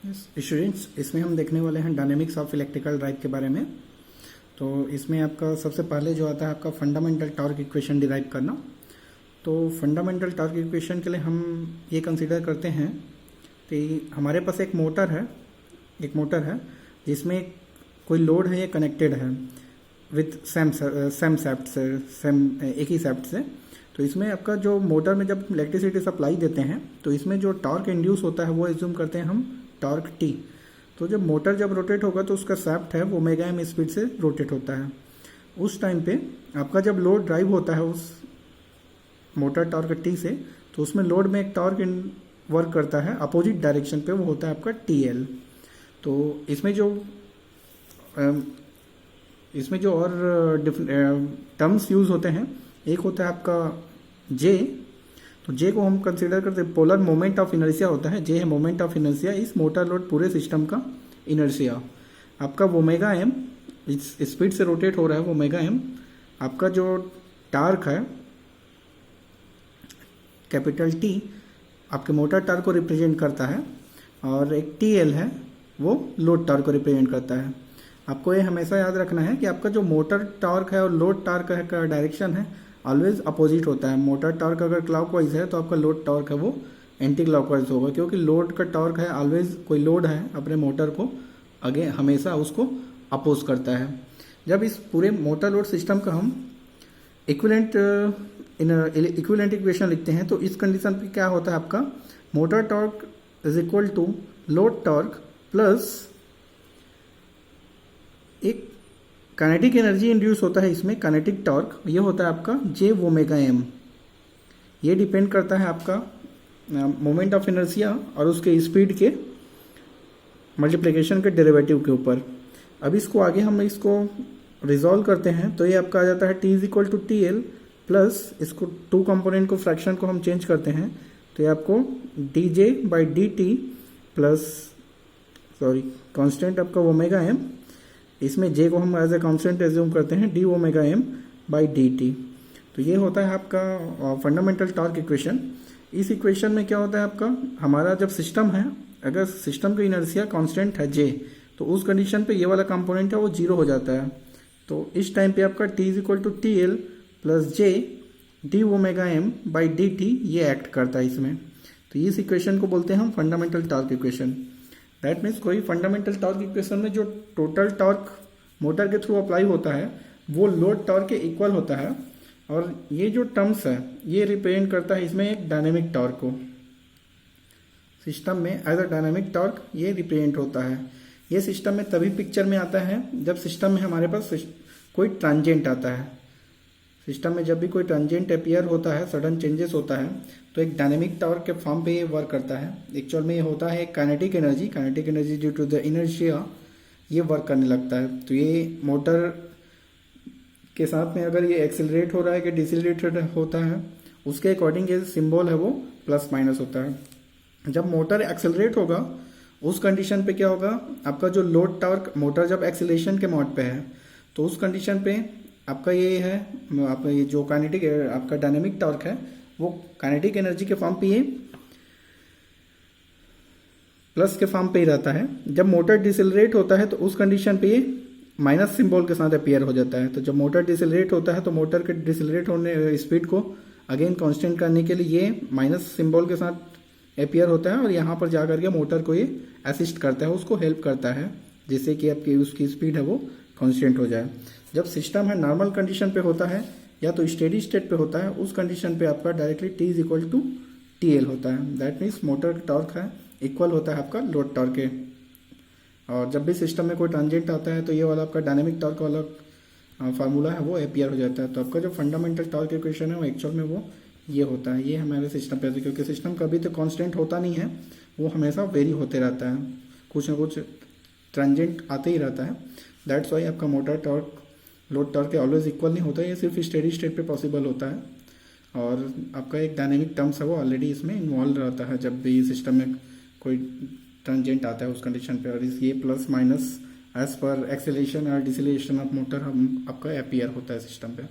Students, इसमें हम देखने वाले हैं डायनेमिक्स ऑफ इलेक्ट्रिकल ड्राइव के बारे में। तो इसमें आपका सबसे पहले जो आता है आपका फंडामेंटल टॉर्क इक्वेशन डिराइव करना। तो फंडामेंटल टॉर्क इक्वेशन के लिए हम ये कंसीडर करते हैं कि हमारे पास एक मोटर है जिसमें कोई लोड है, ये कनेक्टेड है विथ सेम एक ही सैफ्ट से। तो इसमें आपका जो मोटर में जब इलेक्ट्रिसिटी सप्लाई देते हैं तो इसमें जो टॉर्क इंड्यूस होता है वो एज्यूम करते हैं हम टॉर्क टी। तो जब मोटर जब रोटेट होगा तो उसका सैफ्ट है वो ओमेगा एम स्पीड से रोटेट होता है। उस टाइम पे आपका जब लोड ड्राइव होता है उस मोटर टॉर्क टी से, तो उसमें लोड में एक टॉर्क वर्क करता है अपोजिट डायरेक्शन पे, वो होता है आपका टी एल। तो इसमें जो और टर्म्स यूज होते हैं, एक होता है आपका जे। तो जे को हम कंसीडर करते हैं पोलर मोमेंट ऑफ इनर्शिया होता है। जे है मोमेंट ऑफ इनर्शिया, इस मोटर लोड पूरे सिस्टम का इनर्शिया। आपका ओमेगा एम इस स्पीड से रोटेट हो रहा है, ओमेगा एम। आपका जो टार्क है कैपिटल टी आपके मोटर टार्क को रिप्रेजेंट करता है, और एक टी एल है वो लोड टार्क को रिप्रेजेंट करता है। आपको ये हमेशा याद रखना है कि आपका जो मोटर टॉर्क है और लोड टॉर्क का डायरेक्शन है ऑलवेज अपोजिट होता है। मोटर टॉर्क अगर क्लॉकवाइज है तो आपका लोड टॉर्क है वो एंटी क्लॉकवाइज होगा, क्योंकि लोड का टॉर्क है ऑलवेज, कोई लोड है अपने मोटर को आगे हमेशा उसको अपोज करता है। जब इस पूरे मोटर लोड सिस्टम का हम इक्विवेलेंट इक्वेशन लिखते हैं तो इस कंडीशन पे क्या होता है आपका motor torque is equal to load torque plus एक काइनेटिक एनर्जी इंड्यूस होता है इसमें, काइनेटिक टॉर्क, ये होता है आपका जे ओमेगा एम। ये डिपेंड करता है आपका मोमेंट ऑफ इनर्शिया और उसके स्पीड के मल्टीप्लिकेशन के डेरिवेटिव के ऊपर। अब इसको आगे हम इसको रिजॉल्व करते हैं तो ये आपका आ जाता है T is equal to T L plus इसको टू कंपोनेंट को फ्रैक्शन को हम चेंज करते हैं तो ये आपको D J by D T plus constant आपका ओमेगा एम, इसमें जे को हम एज ए कांस्टेंट एज्यूम करते हैं D omega M by D T. तो ये होता है आपका फंडामेंटल टॉर्क इक्वेशन। इस इक्वेशन में क्या होता है आपका हमारा जब सिस्टम है, अगर सिस्टम का इनर्शिया कांस्टेंट है जे, तो उस कंडीशन पे ये वाला कंपोनेंट है वो जीरो हो जाता है। तो इस टाइम पे आपका T is equal to T L plus J D omega M by D T ये एक्ट करता है इसमें। तो इस इक्वेशन को बोलते हैं हम fundamental torque equation. That means कोई फंडामेंटल टॉर्क इक्वेशन में जो टोटल टॉर्क मोटर के थ्रू अप्लाई होता है वो लोड टॉर्क के इक्वल होता है, और ये जो टर्म्स है ये रिप्रेजेंट करता है इसमें एक डायनेमिक टॉर्क को। सिस्टम में एज अ डायनेमिक टॉर्क ये रिप्रेजेंट होता है। ये सिस्टम में तभी पिक्चर में आता है जब सिस्टम में हमारे पास कोई ट्रांजेंट आता है। सिस्टम में जब भी कोई ट्रांजेंट अपीयर होता है, सडन चेंजेस होता है, तो एक डायनेमिक टॉर्क के फॉर्म पे ये वर्क करता है। एक्चुअल में ये होता है kinetic energy due to the inertia ये वर्क करने लगता है। तो ये मोटर के साथ में अगर ये एक्सेलरेट हो रहा है कि डिसेलरेटेड होता है उसके अकॉर्डिंग ये सिंबल है वो प्लस माइनस होता है। जब मोटर एक्सेलरेट होगा उस कंडीशन पे क्या होगा आपका जो लोड टॉर्क, मोटर जब एक्सेलरेशन के मोड पे है तो उस कंडीशन पे आपका ये है आपका ये जो काइनेटिक आपका डायनेमिक टॉर्क है वो काइनेटिक एनर्जी के फॉर्म पे ये प्लस के फॉर्म पे ही रहता है। जब मोटर डिसेलरेट होता है तो उस कंडीशन पे ये माइनस सिंबल के साथ अपीयर हो जाता है। तो जब मोटर डिसेलरेट होता है तो मोटर के डिसेलरेट होने स्पीड को अगेन कांस्टेंट करने के लिए ये माइनस सिंबल के साथ अपीयर होता है, और यहाँ पर जाकर के मोटर को ये असिस्ट करता है, उसको हेल्प करता है जिससे कि आपकी उसकी स्पीड है वो कांस्टेंट हो जाए। जब सिस्टम है नॉर्मल कंडीशन पे होता है या तो स्टेडी स्टेट पे होता है, उस कंडीशन पे आपका directly T is equal to T L होता है। दैट मीन्स मोटर टॉर्क है इक्वल होता है आपका लोड टॉर्क के। और जब भी सिस्टम में कोई ट्रांजेंट आता है तो ये वाला आपका डायनेमिक टॉर्क वाला फार्मूला है वो अपीयर हो जाता है। तो आपका जो फंडामेंटल टॉर्क इक्वेशन है वो एक्चुअल में वो ये होता है। ये हमारे सिस्टम पे, क्योंकि सिस्टम कभी तो कांस्टेंट होता नहीं है, वो हमेशा वेरी होते रहता है, कुछ ना कुछ ट्रांजेंट आते ही रहता है। दैट्स वाई आपका मोटर टॉर्क लोड टॉर्क के ऑलवेज इक्वल नहीं होता है, ये सिर्फ स्टेडी स्टेट पे पॉसिबल होता है। और आपका एक डायनेमिक टर्म्स है वो ऑलरेडी इसमें इन्वॉल्व रहता है जब भी सिस्टम में कोई ट्रांजेंट आता है उस कंडीशन पे, और इस ये प्लस माइनस एज पर एक्सेलरेशन और डिसेलरेशन ऑफ मोटर हम आपका अपीयर होता है सिस्टम पे।